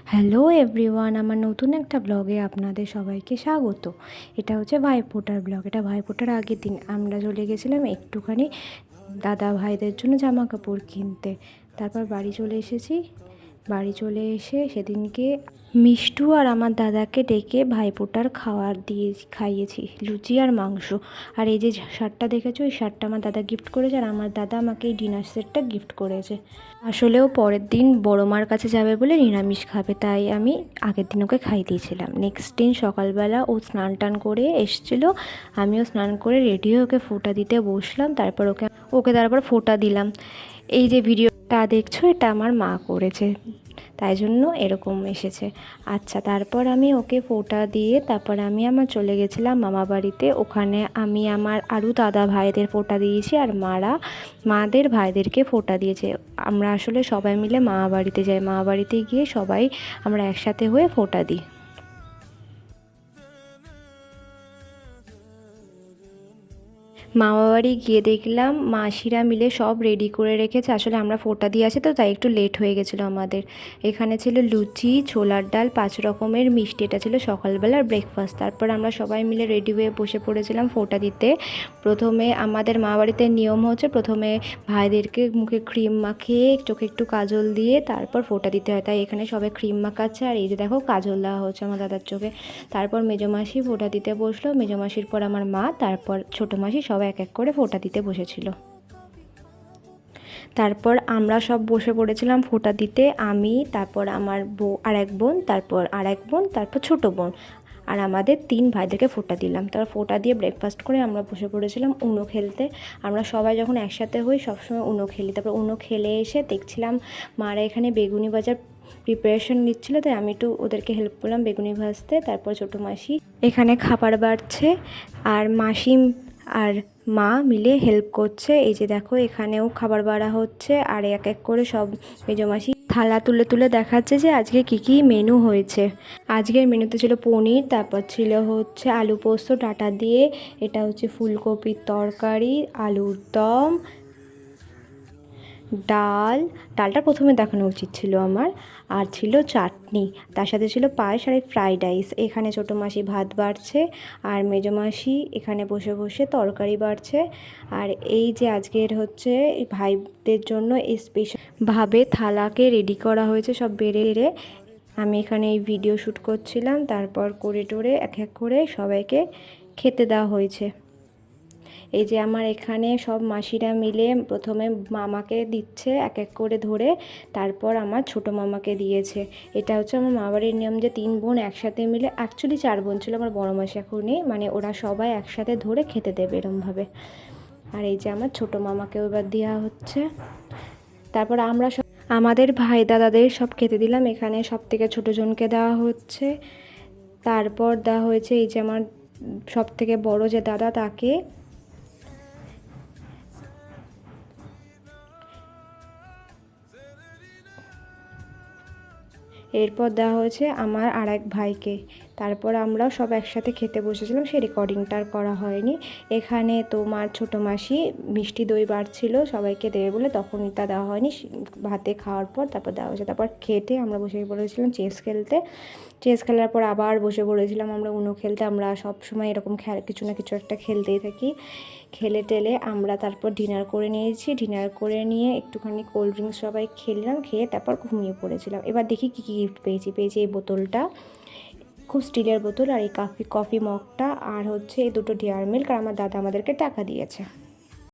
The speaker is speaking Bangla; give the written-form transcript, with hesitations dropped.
হ্যালো এভরিওয়ান, আমার নতুন একটা ব্লগে আপনাদের সবাইকে স্বাগত। এটা হচ্ছে ভাইফোঁটার ব্লগ। এটা ভাইফোঁটার আগের দিন আমরা চলে গেছিলাম একটুখানি দাদা ভাইদের জন্য জামা কাপড় কিনতে। তারপর বাড়ি চলে এসেছি। বাড়ি চলে এসে সেদিনকে মিষ্টু আর আমার দাদাকে ডেকে ভাইফোঁটার খাইয়েছি লুচি আর মাংস। আর এই যে শার্টটা দেখেছো, এই শার্টটা আমার দাদা গিফট করেছে, আর আমার দাদা আমাকে এই ডিনার সেটটা গিফট করেছে। আসলেও পরের দিন বড় মার কাছে যাবে বলে নিরামিষ খাবে, তাই আমি আগের দিন ওকে খাই দিয়েছিলাম। নেক্সট দিন সকালবেলা ও স্নান টান করে এসেছিলো, আমিও স্নান করে রেডি হয়ে ওকে ফোঁটা দিতে বসলাম। তারপর তারপর ফোঁটা দিলাম। এই যে ভিডিওটা দেখছো, এটা আমার মা করেছে, তাই জন্য এরকম এসেছে। আচ্ছা, তারপর আমি ওকে ফোঁটা দিয়ে তারপর আমি চলে গেছিলাম মামা বাড়িতে। ওখানে আমি আমার আরও দাদা ভাইদের ফোঁটা দিয়েছি, আর মাদের ভাইদেরকে ফোঁটা দিয়েছে। আমরা আসলে সবাই মিলে মামা বাড়িতে যাই, মামা বাড়িতে গিয়ে সবাই আমরা একসাথে হয়ে ফোঁটা দিই। মামাবাড়ি গিয়ে দেখলাম মাসিরা মিলে সব রেডি করে রেখেছে। আসলে আমরা ফোঁটা দিয়ে আসি তো, তাই একটু লেট হয়ে গেছিলো আমাদের। এখানে ছিল লুচি, ছোলার ডাল, 5 রকমের মিষ্টি। এটা ছিল সকালবেলার ব্রেকফাস্ট। তারপর আমরা সবাই মিলে রেডি হয়ে বসে পড়েছিলাম ফোঁটা দিতে। প্রথমে আমাদের মামাবাড়িতে নিয়ম হচ্ছে প্রথমে ভাইদেরকে মুখে ক্রিম মাখিয়ে চোখে একটু কাজল দিয়ে তারপর ফোঁটা দিতে হয়, তাই এখানে সবাই ক্রিম মাখাচ্ছে। আর এই যে দেখো কাজল দেওয়া হচ্ছে আমার দাদার চোখে। তারপর মেজোমাসি ফোঁটা দিতে বসলো, মেজোমাসির পর আমার মা, তারপর ছোটো মাসি, সবাই এক এক করে ফোঁটা দিতে বসেছিল। তারপর আমরা সব বসে পড়েছিলাম ফোঁটা দিতে। আমি, তারপর আমার আর এক বোন, তারপর আর এক বোন, তারপর ছোটো বোন, আর আমাদের 3 ভাইদেরকে ফোঁটা দিলাম। তারপর ফোঁটা দিয়ে ব্রেকফাস্ট করে আমরা বসে পড়েছিলাম উনো খেলতে। আমরা সবাই যখন একসাথে হই সবসময় উনো খেলি। তারপর উনো খেলে এসে দেখছিলাম মারা এখানে বেগুনি ভাজার প্রিপারেশন নিচ্ছিল, তাই আমি একটু ওদেরকে হেল্প করলাম বেগুনি ভাজতে। তারপর ছোটো মাসি এখানে খাবার বাড়ছে, আর মাসি আর মা মিলে হেল্প করছে। এই যে দেখো এখানেও খাবার বাড়া হচ্ছে, আর এক এক করে সব মেজোমাসি থালা তুলে তুলে দেখাচ্ছে যে আজকে কি কি মেনু হয়েছে। আজকের মেনুতে ছিল পনির, তারপর ছিল হচ্ছে আলু পোস্ত ডাঁটা দিয়ে, এটা হচ্ছে ফুলকপির তরকারি, আলুর দম, ডালটা প্রথমে দেখানো উচিত ছিল আমার, আর ছিল চাটনি, তার সাথে ছিল পায়েস আর ফ্রাইড রাইস। এখানে ছোটো মাসি ভাত বাড়ছে, আর মেজো মাসি এখানে বসে বসে তরকারি বাড়ছে। আর এই যে আজকের হচ্ছে ভাইদের জন্য স্পেশালভাবে থালাকে রেডি করা হয়েছে সব বেড়ে। আমি এখানে এই ভিডিও শ্যুট করছিলাম, তারপর করে টোরে এক এক করে সবাইকে খেতে দেওয়া হয়েছে। এই যে আমার এখানে সব মাসিরা মিলে প্রথমে মামাকে দিচ্ছে এক এক করে ধরে, তারপর আমার ছোটো মামাকে দিয়েছে। এটা হচ্ছে আমার মামাবাড়ির নিয়ম যে 3 বোন একসাথে মিলে, অ্যাকচুয়ালি 4 বোন ছিল, আমার বড় মাসি এখন নেই, মানে ওরা সবাই একসাথে ধরে খেতে দেবে এরমভাবে। আর এই যে আমার ছোটো মামাকেও এবার দেওয়া হচ্ছে। তারপর আমরা সব আমাদের ভাই দাদাদের সব খেতে দিলাম। এখানে সব থেকে ছোটো জনকে দেওয়া হচ্ছে, তারপর দেওয়া হয়েছে এই যে আমার সব থেকে বড় যে দাদা তাকে। এরপর দেওয়া হয়েছে আমার আর এক ভাইকে। তারপর আমরা সব একসাথে খেতে বসেছিলাম, সেই রেকর্ডিংটা আর করা হয়নি। এখানে তোমার ছোটো মাসি মিষ্টি দই বাড়ছিল সবাইকে দেবে বলে, তখন তা দেওয়া হয়নি, ভাতে খাওয়ার পর তারপর দেওয়া হয়েছে। তারপর খেতে আমরা বসে পড়েছিলাম চেস খেলতে। চেস খেলার পর আবার বসে পড়েছিলাম আমরা উনো খেলতে। আমরা সব সময় এরকম কিছু না কিছু একটা খেলতেই থাকি। খেলে টেলে আমরা তারপর ডিনার করে নিয়েছি। ডিনার করে নিয়ে একটুখানি কোল্ড ড্রিঙ্কস সবাই খেলাম, খেয়ে তারপর ঘুমিয়ে পড়েছিলাম। এবার দেখি কী কী গিফট পেয়েছি এই বোতলটা, খুব স্টিলের বোতল, আর এই কফি মগটা, আর হচ্ছে এই 2টো ডেয়ারি মিল্ক, আর আমার দাদা আমাদেরকে টাকা দিয়েছে।